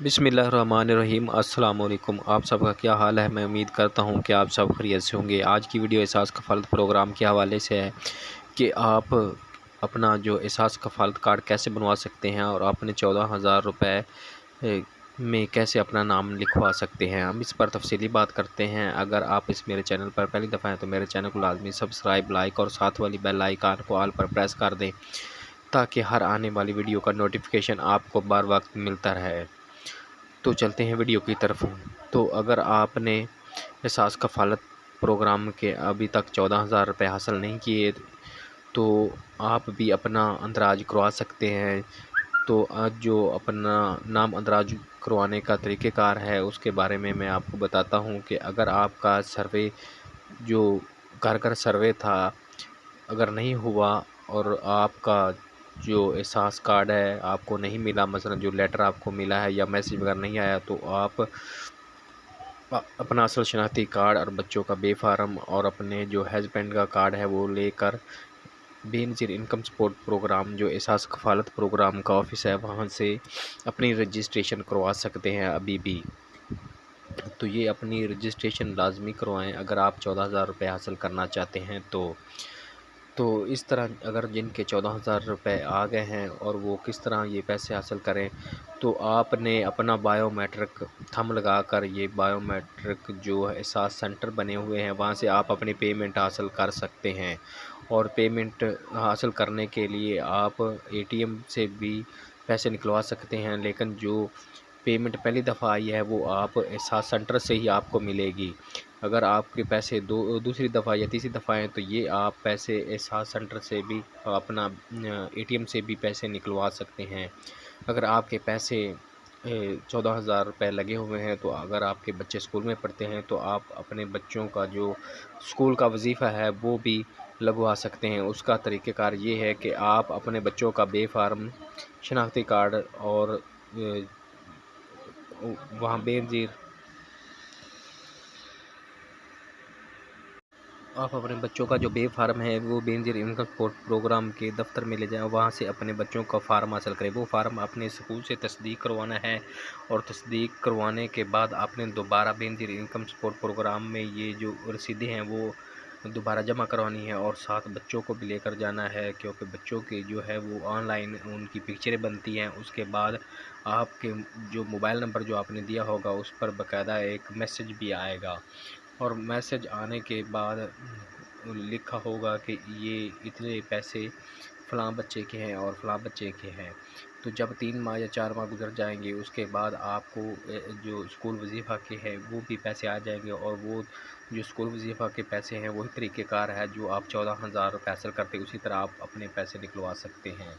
बिस्मिल्लाहिर्रहमानिर्रहीम। अस्सलाम वालेकुम। आप सबका क्या हाल है? मैं उम्मीद करता हूँ कि आप सब खैरियत से होंगे। आज की वीडियो एहसास कफ़ालत प्रोग्राम के हवाले से है कि आप अपना जो एहसास कफ़ालत कार्ड कैसे बनवा सकते हैं और अपने 14,000 रुपये में कैसे अपना नाम लिखवा सकते हैं। हम इस पर तफसीली बात करते हैं। अगर आप इस मेरे चैनल पर पहली दफ़ा हैं तो मेरे चैनल को लाजमी सब्सक्राइब, लाइक और साथ वाली बेल आइकन को ऑल पर प्रेस कर दें ताकि हर आने वाली वीडियो का नोटिफिकेशन आपको बार वक्त मिलता रहे। तो चलते हैं वीडियो की तरफ। तो अगर आपने एहसास कफ़ालत प्रोग्राम के अभी तक 14,000 रुपये हासिल नहीं किए तो आप भी अपना अंदराज करवा सकते हैं। तो आज जो अपना नाम अंदराज करवाने का तरीक़ेकार है उसके बारे में मैं आपको बताता हूं कि अगर आपका सर्वे जो घर घर सर्वे था अगर नहीं हुआ और आपका जो एहसास कार्ड है आपको नहीं मिला, मसलन जो लेटर आपको मिला है या मैसेज वगैरह नहीं आया, तो आप अपना असल शनाख्ती कार्ड और बच्चों का बे फार्म और अपने जो हस्बैंड का कार्ड है वो लेकर बेनज़ीर इनकम सपोर्ट प्रोग्राम जो एहसास कफ़ालत प्रोग्राम का ऑफिस है वहाँ से अपनी रजिस्ट्रेशन करवा सकते हैं अभी भी। तो ये अपनी रजिस्ट्रेशन लाजमी करवाएं अगर आप 14,000 रुपये हासिल करना चाहते हैं। तो इस तरह अगर जिनके 14,000 रुपये आ गए हैं और वो किस तरह ये पैसे हासिल करें, तो आपने अपना बायोमेट्रिक थंब लगाकर ये बायोमेट्रिक जो एहसास सेंटर बने हुए हैं वहाँ से आप अपनी पेमेंट हासिल कर सकते हैं। और पेमेंट हासिल करने के लिए आप एटीएम से भी पैसे निकलवा सकते हैं, लेकिन जो पेमेंट पहली दफ़ा आई है वो आप एहसास सेंटर से ही आपको मिलेगी। अगर आपके पैसे दूसरी दफ़ा या तीसरी दफ़ा हैं तो ये आप पैसे एहसास सेंटर से भी अपना एटीएम से भी पैसे निकलवा सकते हैं। अगर आपके पैसे 14,000 रुपये लगे हुए हैं तो अगर आपके बच्चे स्कूल में पढ़ते हैं तो आप अपने बच्चों का जो स्कूल का वजीफ़ा है वो भी लगवा सकते हैं। उसका तरीक़ेकार ये है कि आप अपने बच्चों का बे फार्म, शनाख्ती कार्ड और वहाँ बेनज़ीर आप अपने बच्चों का जो बे फार्म है वो बेनज़ीर इनकम सपोर्ट प्रोग्राम के दफ्तर में ले जाएं, वहाँ से अपने बच्चों का फार्म हासिल करें। वो फार्म अपने स्कूल से तस्दीक करवाना है और तस्दीक करवाने के बाद आपने दोबारा बेनज़ीर इनकम सपोर्ट प्रोग्राम में ये जो रसीदें हैं वो दोबारा जमा करवानी है और साथ बच्चों को भी लेकर जाना है, क्योंकि बच्चों की जो है वो ऑनलाइन उनकी पिक्चरें बनती हैं। उसके बाद आपके जो मोबाइल नंबर जो आपने दिया होगा उस पर बाकायदा एक मैसेज भी आएगा और मैसेज आने के बाद लिखा होगा कि ये इतने पैसे फ़लाँ बच्चे के हैं और फ़लाँ बच्चे के हैं। तो जब 3 माह या 4 माह गुजर जाएंगे उसके बाद आपको जो स्कूल वजीफ़ा के हैं वो भी पैसे आ जाएंगे और वो जो स्कूल वजीफ़ा के पैसे हैं वही तरीक़ेकार है जो आप 14,000 रुपये हासिल करते उसी तरह आप अपने पैसे निकलवा सकते हैं।